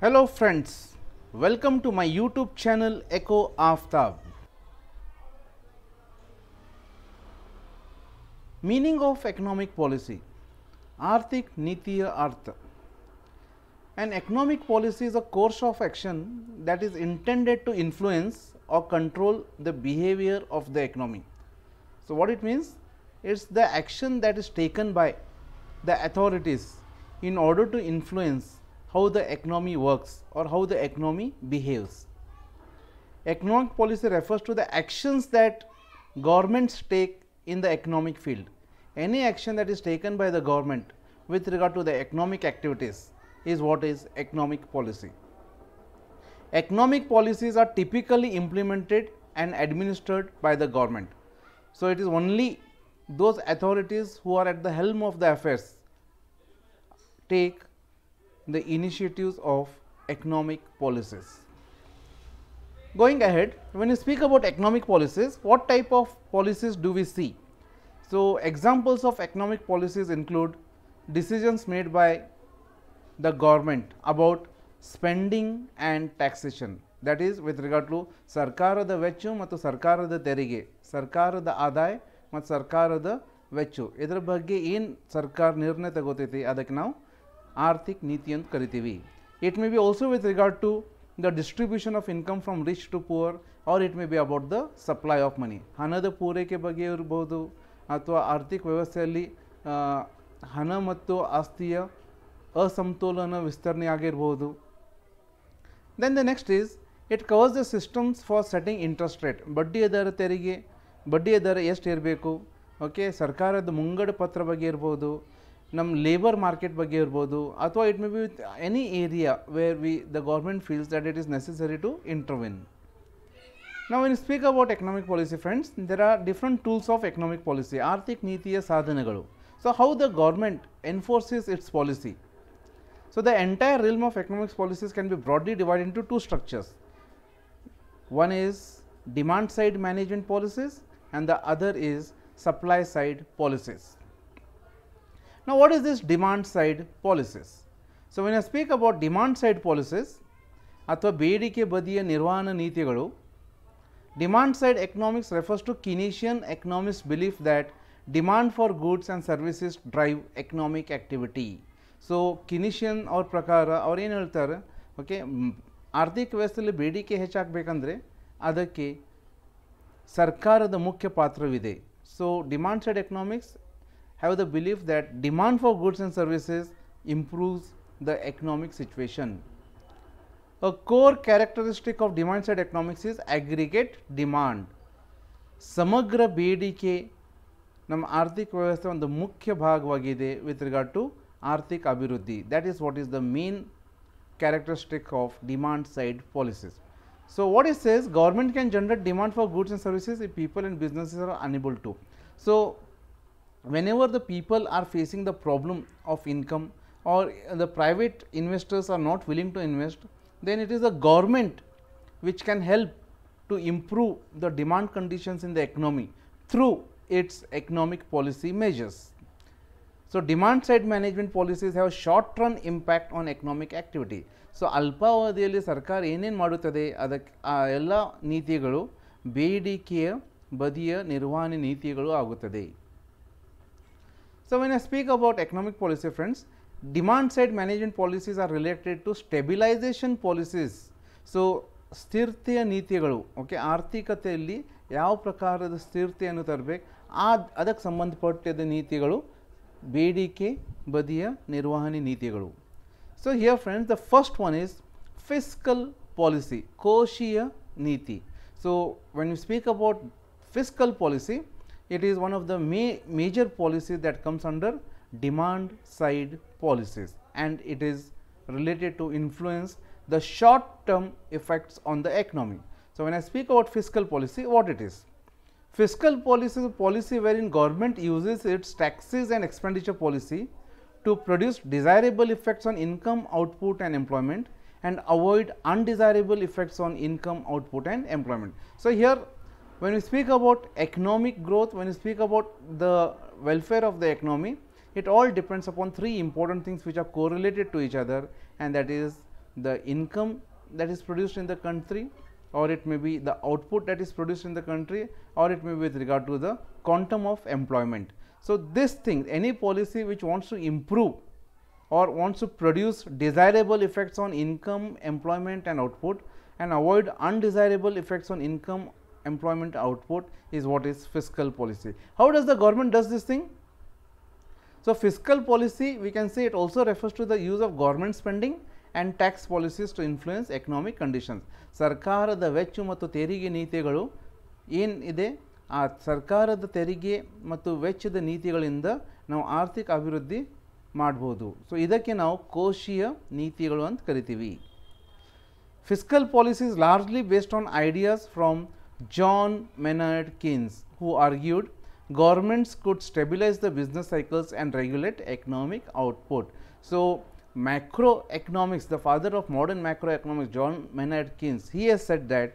Hello friends, welcome to my YouTube channel Echo Aftab. Meaning of economic policy. Arthik Nitiya Arth. An economic policy is a course of action that is intended to influence or control the behavior of the economy. So, what it means? It is the action that is taken by the authorities in order to influence how the economy works or how the economy behaves. Economic policy refers to the actions that governments take in the economic field. Any action that is taken by the government with regard to the economic activities is what is economic policy. Economic policies are typically implemented and administered by the government. So, it is only those authorities who are at the helm of the affairs take the initiatives of economic policies. Going ahead, when you speak about economic policies, what type of policies do we see? So, examples of economic policies include decisions made by the government about spending and taxation, that is with regard to ಸರ್ಕಾರದ ವೆಚ್ಚ ಮತ್ತು ಸರ್ಕಾರದ ತೆರಿಗೆ, ಸರ್ಕಾರದ ಆದಾಯ ಮತ್ತು ಸರ್ಕಾರದ ವೆಚ್ಚ, ಇದರ ಬಗ್ಗೆ ಏನು ಸರ್ಕಾರ ನಿರ್ಣಯ ತಗೋತೈತಿ ಅದಕ್ಕೆ ನಾವು ಆರ್ಥಿಕ ನೀತಿ ಅಂತ ಕರಿತೀವಿ. It may be also with regard to the distribution of income from rich to poor, or it may be about the supply of money. ಹಣದ ಪೂರೈಕೆ ಬಗ್ಗೆ ಇರಬಹುದು ಅಥವಾ ಆರ್ಥಿಕ ವ್ಯವಸ್ಥೆಯಲ್ಲಿ ಹಣ ಮತ್ತು ಆಸ್ತಿಯ ಅಸಮತೋಲನ ವಿಸ್ತರಣೆ ಆಗಿರಬಹುದು. Then the next is it covers the systems for setting interest rate. ಬಡ್ಡಿ ದರ ತೆರಿಗೆ, ಬಡ್ಡಿ ದರ ಎಷ್ಟು ಇರಬೇಕು, ಓಕೆ, ಸರ್ಕಾರದ ಮುಂಗಡ ಪತ್ರ ಬಗ್ಗೆ ಇರ್ಬೋದು, ನಮ್ಮ ಲೇಬರ್ ಮಾರ್ಕೆಟ್ ಬಗ್ಗೆ ಇರ್ಬೋದು, ಅಥವಾ it may be with any area wear the government feels that it is necessary to intervene. Now, when you speak about economic policy, friends, there are different tools of economic policy. ಆರ್ಥಿಕ ನೀತಿಯ ಸಾಧನಗಳು. So, how the government enforces its policy? So, the entire realm of economic policies can be broadly divided into two structures. One is demand side management policies and the other is supply side policies. Now, what is this demand side policies? So, when I speak about demand side policies ಅಥವಾ ಬೇಡಿಕೆ ಬದಿಯ ನಿರ್ವಹಣಾ ನೀತಿಗಳು, demand side economics refers to Keynesian economists' belief that demand for goods and services drive economic activity. So Keynesian ಅವ್ರ ಪ್ರಕಾರ ಅವ್ರು ಏನು ಹೇಳ್ತಾರೆ, ಓಕೆ, ಆರ್ಥಿಕ ವ್ಯವಸ್ಥೆಯಲ್ಲಿ ಬೇಡಿಕೆ ಹೆಚ್ಚಾಗಬೇಕಂದ್ರೆ ಅದಕ್ಕೆ ಸರ್ಕಾರದ ಮುಖ್ಯ ಪಾತ್ರವಿದೆ. So demand side economics have the belief that demand for goods and services improves the economic situation. A core characteristic of demand side economics is aggregate demand. ಸಮಗ್ರ ಬೇಡಿಕೆ ನಮ್ಮ ಆರ್ಥಿಕ ವ್ಯವಸ್ಥೆ ಒಂದು ಮುಖ್ಯ ಭಾಗವಾಗಿದೆ ವಿತ್ ರಿಗಾರ್ಡ್ ಟು ಆರ್ಥಿಕ ಅಭಿವೃದ್ಧಿ. That is what is the main characteristic of demand side policies. So, what it says, government can generate demand for goods and services if people and businesses are unable to. So, whenever the people are facing the problem of income or the private investors are not willing to invest, then it is the government which can help to improve the demand conditions in the economy through its economic policy measures. So, demand side management policies have a short term impact on economic activity. So, ಅಲ್ಪಾವಧಿಯಲ್ಲಿ ಸರ್ಕಾರ ಏನೇನು ಮಾಡುತ್ತದೆ ಅದಕ್ಕೆ ಆ ಎಲ್ಲ ನೀತಿಗಳು ಬೇಡಿಕೆಯ ಬದಿಯ ನಿರ್ವಹಣೆ ನೀತಿಗಳು ಆಗುತ್ತದೆ. So, when I speak about economic policy, friends, demand side management policies are related to stabilization policies. So, ಸ್ಥಿರತೆಯ ನೀತಿಗಳು, ಓಕೆ, ಆರ್ಥಿಕತೆಯಲ್ಲಿ ಯಾವ ಪ್ರಕಾರದ ಸ್ಥಿರತೆಯನ್ನು ತರಬೇಕು ಅದಕ್ಕೆ ಸಂಬಂಧಪಟ್ಟಿದ್ದ ನೀತಿಗಳು ಬೇಡಿಕೆ ಬದಿಯ ನಿರ್ವಹಣೆ ನೀತಿಗಳು. So, here friends, the first one is fiscal policy, ಕೋಶೀಯ ನೀತಿ. So, when you speak about fiscal policy, it is one of the major policies that comes under demand side policies, and it is related to influence the short term effects on the economy. So, when I speak about fiscal policy, what it is? Fiscal policy is a policy wherein government uses its taxes and expenditure policy to produce desirable effects on income, output and employment, and avoid undesirable effects on income, output and employment. So, here when we speak about economic growth, when we speak about the welfare of the economy, it all depends upon three important things which are correlated to each other, and that is the income that is produced in the country, or it may be the output that is produced in the country, or it may be with regard to the quantum of employment. So, this thing, any policy which wants to improve or wants to produce desirable effects on income, employment and output, and avoid undesirable effects on income, employment, output, is what is fiscal policy. How does the government does this thing? So, fiscal policy, we can say it also refers to the use of government spending and tax policies to influence economic conditions. ಸರ್ಕಾರದ ವೆಚ್ಚ ಮತ್ತು ತೆರಿಗೆ ನೀತಿಗಳು ಏನಿದೆ, ಆ ಸರ್ಕಾರದ ತೆರಿಗೆ ಮತ್ತು ವೆಚ್ಚದ ನೀತಿಗಳಿಂದ ನಾವು ಆರ್ಥಿಕ ಅಭಿವೃದ್ಧಿ ಮಾಡಬಹುದು. ಸೊ ಇದಕ್ಕೆ ನಾವು ಕೋಶೀಯ ನೀತಿಗಳು ಅಂತ ಕರಿತೀವಿ. Fiscal policy is largely based on ideas from John Maynard Keynes, who argued governments could stabilize the business cycles and regulate economic output. So, macroeconomics, the father of modern macroeconomics, John Maynard Keynes, he has said that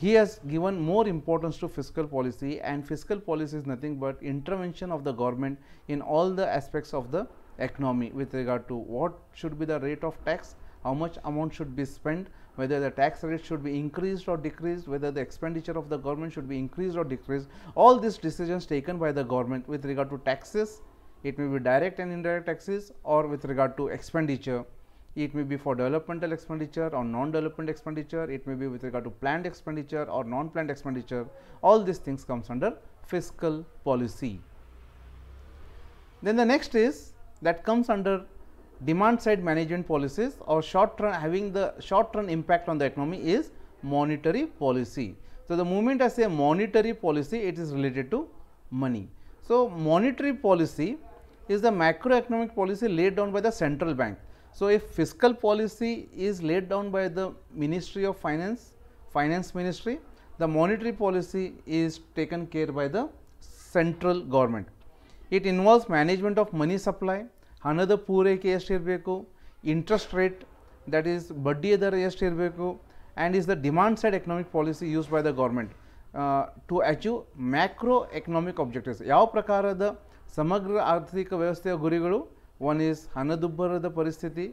he has given more importance to fiscal policy, and fiscal policy is nothing but intervention of the government in all the aspects of the economy with regard to what should be the rate of tax, how much amount should be spent, whether the tax rate should be increased or decreased, whether the expenditure of the government should be increased or decreased. All these decisions taken by the government with regard to taxes, it may be direct and indirect taxes, or with regard to expenditure, it may be for developmental expenditure or non-development expenditure, it may be with regard to planned expenditure or non-planned expenditure. All these things comes under fiscal policy. Then the next is that comes under demand side management policies, or short run, having the short run impact on the economy, is monetary policy. So, the moment I say monetary policy, it is related to money. So, monetary policy is the macroeconomic policy laid down by the central bank. So, if fiscal policy is laid down by the Ministry of Finance, Finance Ministry, the monetary policy is taken care by the central government. It involves management of money supply, ಹಣದ ಪೂರೈಕೆ ಎಷ್ಟು ಇರಬೇಕು, interest rate, that is ಬಡ್ಡಿಯ ದರ ಎಷ್ಟು ಇರಬೇಕು, and is the demand side economic policy use by the government to achieve macro economic objectives. ಯಾವ ಪ್ರಕಾರದ ಸಮಗ್ರ ಆರ್ಥಿಕ ವ್ಯವಸ್ಥೆಯ ಗುರಿಗಳು? ಒನ್ ಈಸ್ ಹಣದುಬ್ಬರದ ಪರಿಸ್ಥಿತಿ,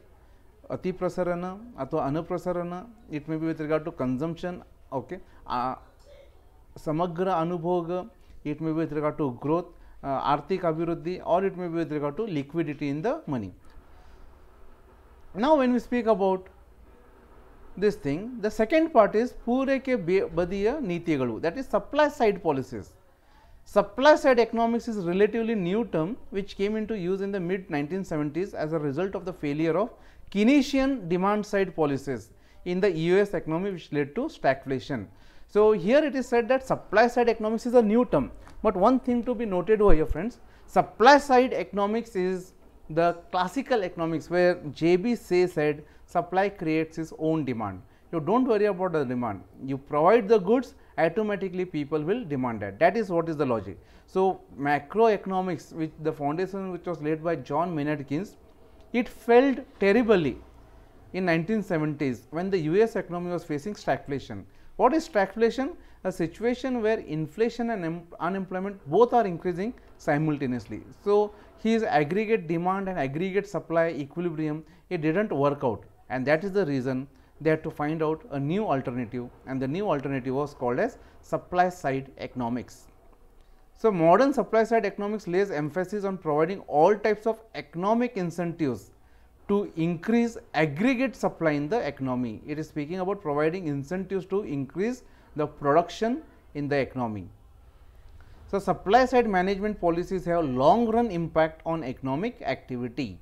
ಅತಿ ಪ್ರಸರಣ ಅಥವಾ ಅನುಪ್ರಸರಣ, it may be with regard to consumption, okay, ಸಮಗ್ರ ಅನುಭೋಗ, it may be with regard to growth, ಆರ್ಥಿಕ ಅಭಿವೃದ್ಧಿ, or it may be with regard to liquidity in the money. Now, when we speak about this thing, the second part is ಪೂರೈಕೆ ಬದಿಯ ನೀತಿಗಳು, that is supply side policies. Supply side economics is relatively new term which came into use in the mid 1970s as a result of the failure of Keynesian demand side policies in the US economy, which led to stagflation. So, here it is said that supply side economics is a new term, but one thing to be noted over here, friends, supply side economics is the classical economics where JB Say said supply creates its own demand. You do not worry about the demand, you provide the goods, automatically people will demand that. That is what is the logic. So, macroeconomics, which the foundation which was laid by John Maynard Keynes, it failed terribly in 1970s when the US economy was facing stagflation. What is stagflation? A situation where inflation and unemployment both are increasing simultaneously. So, his aggregate demand and aggregate supply equilibrium, it did not work out, and that is the reason they had to find out a new alternative, and the new alternative was called as supply side economics. So, modern supply side economics lays emphasis on providing all types of economic incentives to increase aggregate supply in the economy. It is speaking about providing incentives to increase the production in the economy. So, supply side management policies have long run impact on economic activity.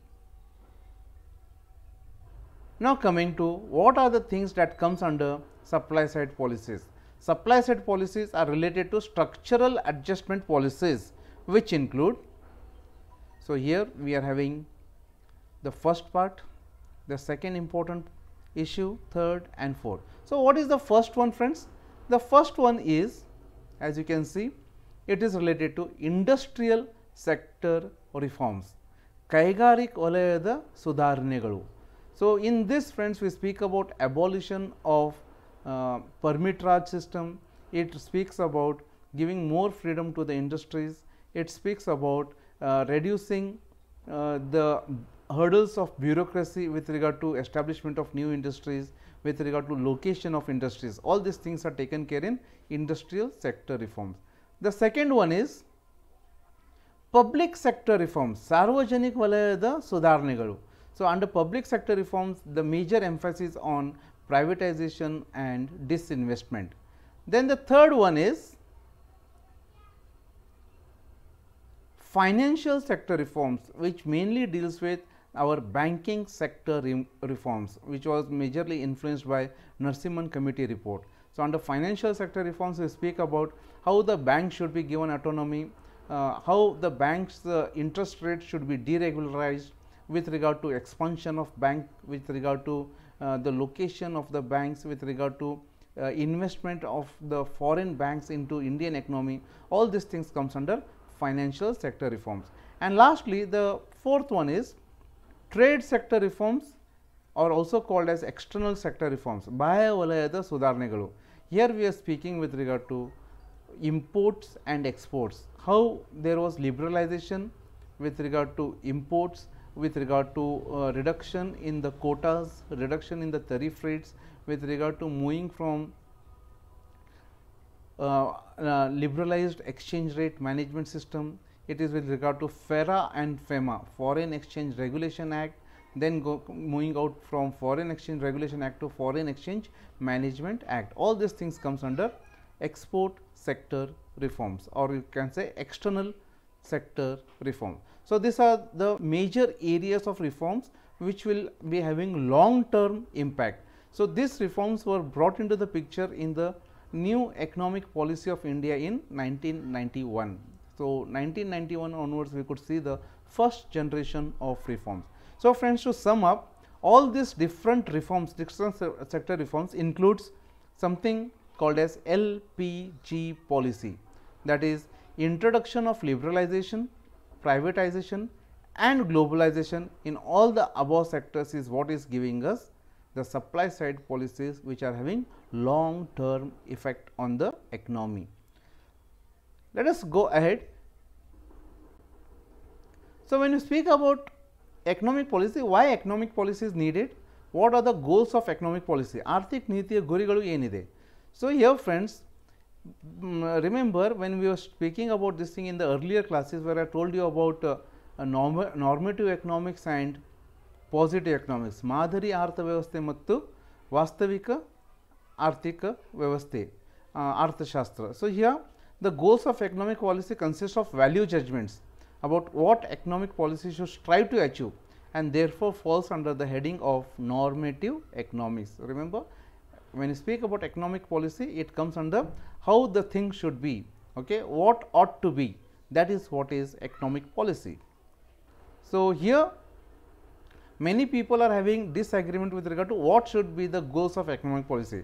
Now, coming to what are the things that comes under supply side policies. Supply side policies are related to structural adjustment policies, which include, so here we are having the first part, the second important issue, third and fourth. So, what is the first one, friends? The first one is, as you can see, it is related to industrial sector reforms, ಕೈಗಾರಿಕ ವಲಯದ ಸುಧಾರಣೆಗಳು. So, in this, friends, we speak about abolition of permit raj system, it speaks about giving more freedom to the industries, it speaks about reducing the hurdles of bureaucracy with regard to establishment of new industries, with regard to location of industries. All these things are taken care in industrial sector reforms. The second one is public sector reforms, ಸಾರ್ವಜನಿಕ ವಲಯದ ಸುಧಾರಣೆಗಳು. So, under public sector reforms, the major emphasis on privatization and disinvestment. Then the third one is financial sector reforms, which mainly deals with our banking sector reforms, which was majorly influenced by Narasimhan Committee report. So, under financial sector reforms, we speak about how the bank should be given autonomy, how the bank's interest rate should be deregularized with regard to expansion of bank, with regard to the location of the banks, with regard to investment of the foreign banks into Indian economy. All these things comes under financial sector reforms. And lastly, the fourth one is trade sector reforms, or also called as external sector reforms. ಬಾಹ್ಯ ವಲಯದ ಸುಧಾರಣೆಗಳು. Here we are speaking with regard to imports and exports, how there was liberalization with regard to imports, with regard to reduction in the quotas, reduction in the tariff rates, with regard to moving from liberalized exchange rate management system. It is with regard to FERA and FEMA, Foreign Exchange Regulation Act, then moving out from Foreign Exchange Regulation Act to Foreign Exchange Management Act. All these things comes under export sector reforms, or you can say external sector reform. So, these are the major areas of reforms which will be having long term impact. So, these reforms were brought into the picture in the new economic policy of India in 1991. So, 1991 onwards we could see the first generation of reforms. So, friends, to sum up, all these different reforms, different sector reforms includes something called as LPG policy, that is introduction of liberalization, privatization and globalization in all the above sectors is what is giving us the supply side policies which are having long term effect on the economy. Let us go ahead. So, when you speak about economic policy, why economic policy is needed, what are the goals of economic policy, ಆರ್ಥಿಕ ನೀತಿಯ ಗುರಿಗಳು ಏನಿದೆ. So, here friends, remember when we were speaking about this thing in the earlier classes where I told you about normative economics and positive economics, ಮಾದರಿ ಅರ್ಥವ್ಯವಸ್ಥೆ ಮತ್ತು ವಾಸ್ತವಿಕ ಆರ್ಥಿಕ ವ್ಯವಸ್ಥೆ, ಅರ್ಥಶಾಸ್ತ್ರ. So, here the goals of economic policy consist of value judgments about what economic policy should strive to achieve, and therefore falls under the heading of normative economics. Remember, when you speak about economic policy, it comes under how the thing should be, okay, what ought to be, that is what is economic policy. So, here many people are having disagreement with regard to what should be the goals of economic policy,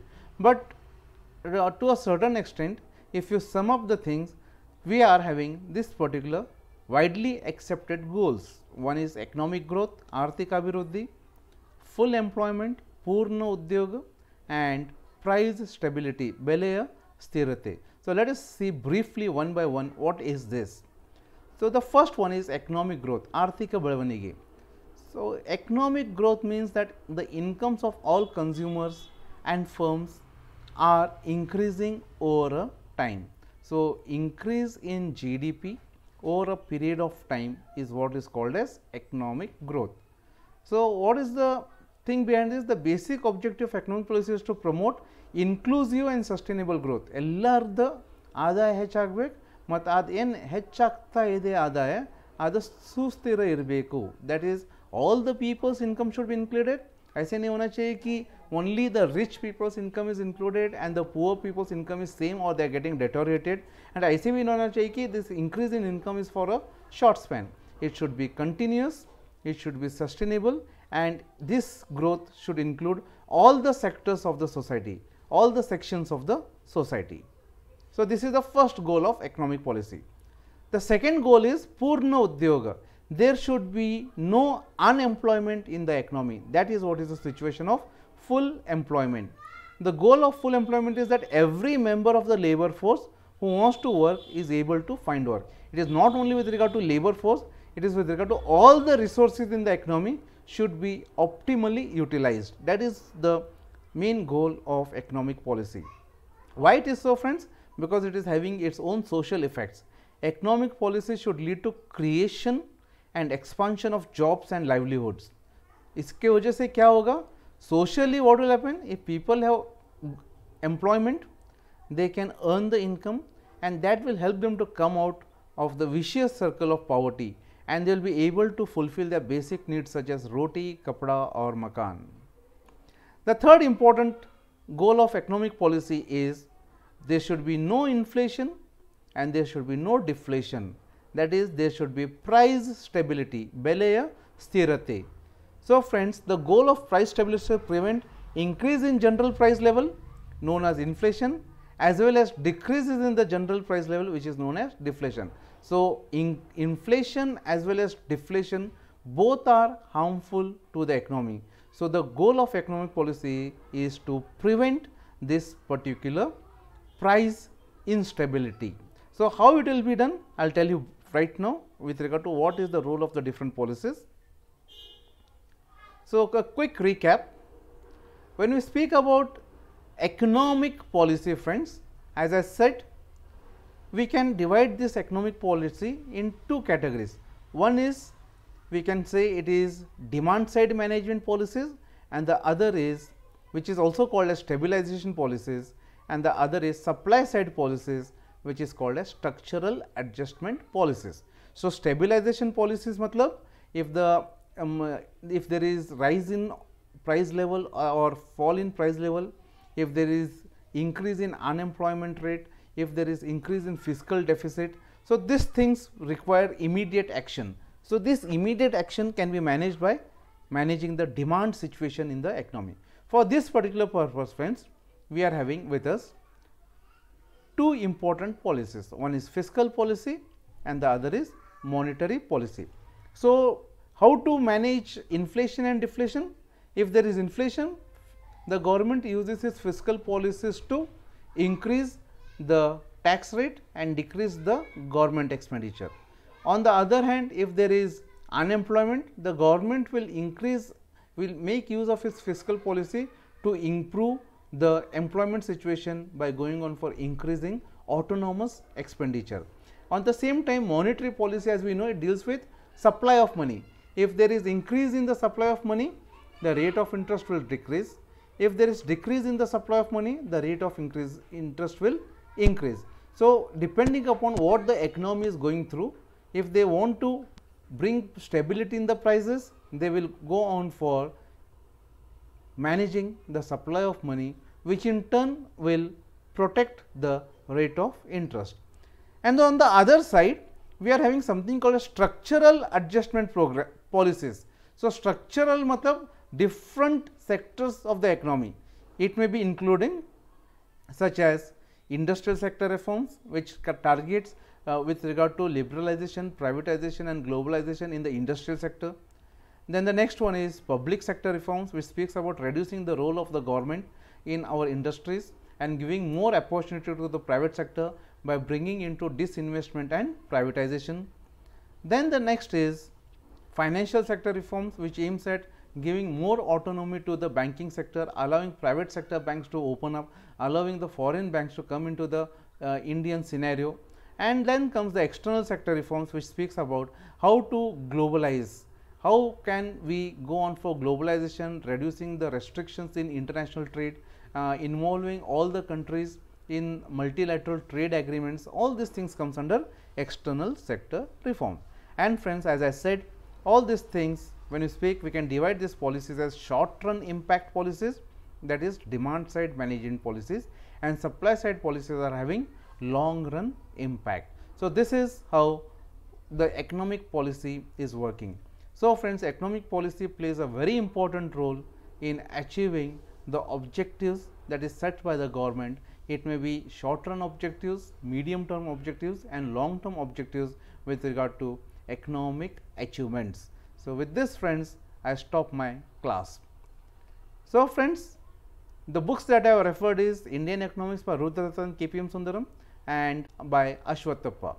but to a certain extent, if you sum up the things, we are having this particular widely accepted goals. One is economic growth, ಆರ್ಥಿಕ ಅಭಿವೃದ್ಧಿ, full employment, ಪೂರ್ಣ ಉದ್ಯೋಗ, and price stability, ಬೆಲೆಯ ಸ್ಥಿರತೆ. So, let us see briefly one by one what is this. So, the first one is economic growth, ಆರ್ಥಿಕ ಬೆಳವಣಿಗೆ. So, economic growth means that the incomes of all consumers and firms are increasing over a time. So, increase in GDP over a period of time is what is called as economic growth. So, what is the thing behind this? The basic objective of economic policy is to promote inclusive and sustainable growth. ಎಲ್ಲರದ ಆದಾಯ ಹೆಚ್ಚಾಗಬೇಕು ಮತ್ತು ಅದು ಏನು ಹೆಚ್ಚಾಗ್ತಾ ಇದೆ ಆದಾಯ ಅದು ಸುಸ್ಥಿರ ಇರಬೇಕು. That is, all the people's income should be included. ऐसे नहीं होना चाहिए कि only the rich people's income is included and the poor people's income is same or they are getting deteriorated, and ऐसे भी नहीं होना चाहिए कि this increase in income is for a short span. It should be continuous, it should be sustainable, and this growth should include all the sectors of the society, all the sections of the society. So, this is the first goal of economic policy. The second goal is Purna Udyoga. There should be no unemployment in the economy. That is what is the situation of full employment. The goal of full employment is that every member of the labor force who wants to work is able to find work. It is not only with regard to labor force, it is with regard to all the resources in the economy should be optimally utilized. That is the main goal of economic policy. Why it is so, friends? Because it is having its own social effects. Economic policy should lead to creation and expansion of jobs and livelihoods. इसके वजह से क्या होगा? Socially, what will happen? If people have employment, they can earn the income, and that will help them to come out of the vicious circle of poverty, and they will be able to fulfill their basic needs such as roti, kapda or makan. The third important goal of economic policy is there should be no inflation and there should be no deflation. That is, there should be price stability, beleya sthirate. So, friends, the goal of price stability is to prevent increase in general price level known as inflation, as well as decreases in the general price level, which is known as deflation. So, inflation as well as deflation both are harmful to the economy. So, the goal of economic policy is to prevent this particular price instability. So, how it will be done? I will tell you right now with regard to what is the role of the different policies. So, a quick recap. When we speak about economic policy, friends, as I said, we can divide this economic policy in two categories. One is, we can say it is demand side management policies, and the other is, which is also called as stabilization policies, and the other is supply side policies, which is called as structural adjustment policies. So, stabilization policies matlab if there is rise in price level or fall in price level, if there is increase in unemployment rate, if there is increase in fiscal deficit. So, these things require immediate action. So, this immediate action can be managed by managing the demand situation in the economy. For this particular purpose, friends, we are having with us two important policies. One is fiscal policy and the other is monetary policy. So, how to manage inflation and deflation? If there is inflation, the government uses its fiscal policies to increase the tax rate and decrease the government expenditure. On the other hand, if there is unemployment, the government will make use of its fiscal policy to improve the employment situation by going on for increasing autonomous expenditure. On the same time, monetary policy, as we know, it deals with supply of money. If there is increase in the supply of money, the rate of interest will decrease. If there is decrease in the supply of money, the rate of interest will increase. So, depending upon what the economy is going through, if they want to bring stability in the prices, they will go on for managing the supply of money, which in turn will protect the rate of interest. And on the other side, we are having something called a structural adjustment policies. So, structural matlab different sectors of the economy. It may be including such as industrial sector reforms, which targets with regard to liberalization, privatization and globalization in the industrial sector. Then the next one is public sector reforms, which speaks about reducing the role of the government in our industries and giving more opportunity to the private sector by bringing into disinvestment and privatization. Then the next is financial sector reforms, which aims at giving more autonomy to the banking sector, allowing private sector banks to open up, allowing the foreign banks to come into the Indian scenario. And then comes the external sector reforms, which speaks about how to globalize, how can we go on for globalization, reducing the restrictions in international trade, involving all the countries in multilateral trade agreements. All these things comes under external sector reform. And friends, as I said, all these things, when you speak, we can divide these policies as short run impact policies, that is demand side management policies, and supply side policies are having long run impact. So, this is how the economic policy is working. So, friends, economic policy plays a very important role in achieving the objectives that is set by the government. It may be short run objectives, medium term objectives and long term objectives with regard to economic achievements. So, with this, friends, I stop my class. So, friends, the books that I have referred is Indian Economics by Rudrarathan, KPM Sundaram and by Ashwathappa.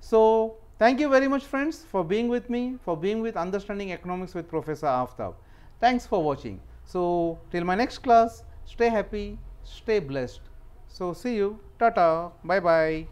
So, Thank you very much friends for being with me, for being with Understanding Economics with Professor Aftab. Thanks for watching. So till my next class, stay happy, stay blessed. So see you, tata, bye bye.